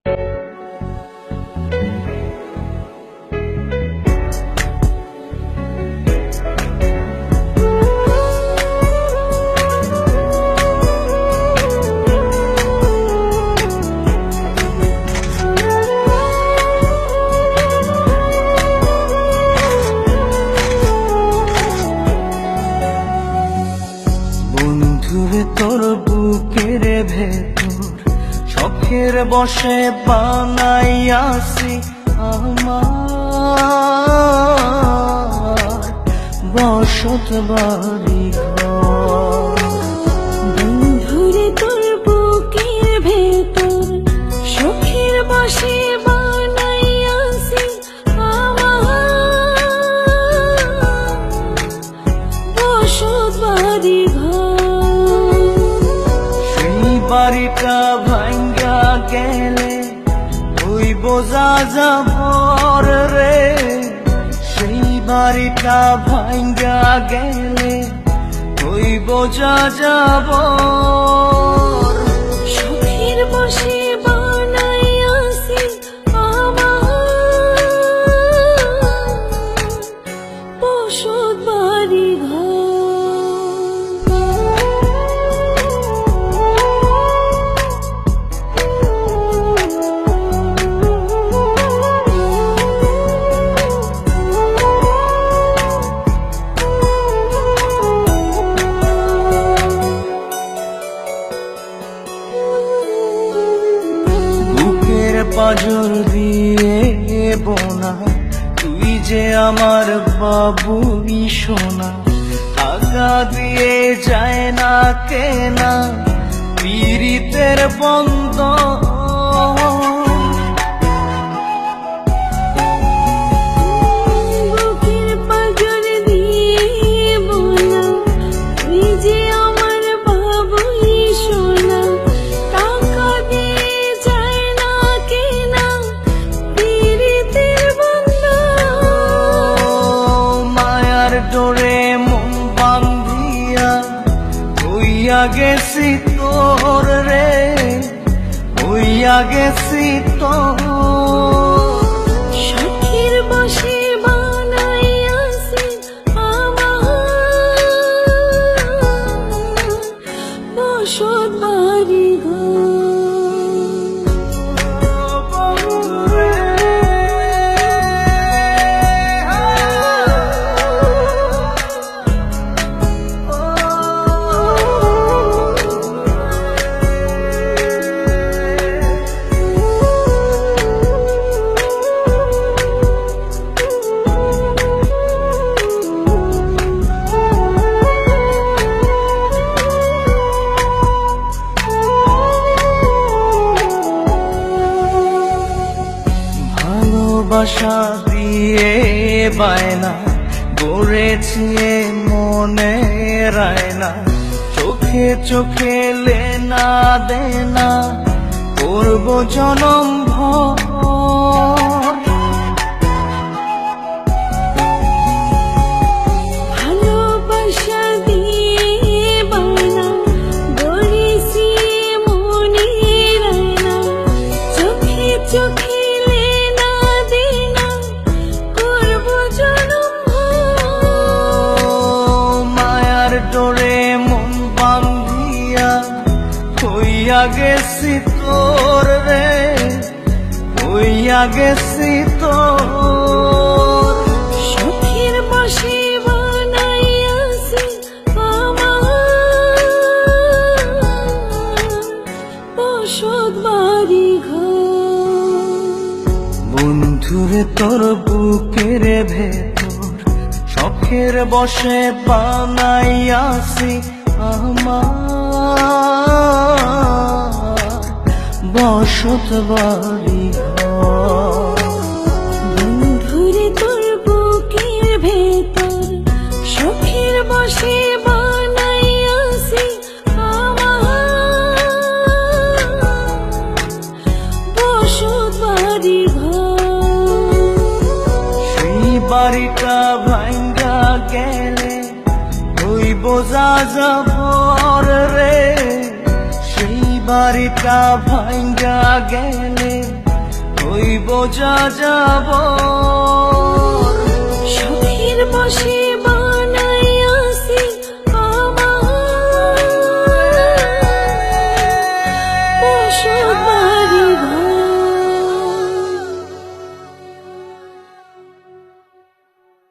বন্ধুরে তোর বুকের ভেতর শখের বসে বানাইয়াছি আমার বসত বাড়ি ঘর। বন্ধুরে তোর বুকের ভেতর শখের বসে বানাইয়াছি আমার বসত বাড়ি ঘর। সেই বাড়িটা ভাঙ্গা গেলে ওই বোঝা যাবর রে, সেই বাড়িটা ভাঙ্গা গেলে ওই বোঝা যাবর। শখের বসে বানাইয়াছি আমার বসত বাড়ি ঘর। বুকের পাঁজর দিয়ে বোনা তুই যে আমার বাবুই সোনা, টাকা দিয়ে যায় না কেনা পীড়িতের বন্ধ। বুকের পাঁজর দিয়ে বোনা তুই যে আমার বাবুই সোনা, টাকা দিয়ে যায় না কেনা পীড়িতের বন্ধন। মায়ার ডোরে মন বান্ধিয়া হইয়া গেছি তোর রে, হইয়া গেছি তোর। শখের বসে বানাইয়াছি আমার বসত বাড়ি ঘর। ভালোবাসা দিয়ে বায়না গড়েছি মনে রায়না, চোখে চোখে লেনা দেনা করব জনম ভর। ভালোবাসা দিয়ে বানা গড়েছি মনে রায়না, চোখে চোখে লেনা দেনা করব জনম ভর। মায়ার ডোরে মন বান্ধিয়া হইয়া গেছি তোর রে, হইয়া গেছি তোর। শখের বসে বানাইয়াছি আমার বসত বাড়ি ঘর। বন্ধুরে তোর বুকের ভেতর শখের বসে বানাইয়াছি আমার বসত বাড়ি ঘর। বন্ধুরে তোর বুকের ভেতর শখের বসে বানাইয়াছি আমার বসত বাড়ি ঘর। সেই বাড়িটা ভাঙ্গা গেলে ওই বোঝা যাবর রে, সেই বাড়িটা ভাঙ্গা গেলে বোঝা যাব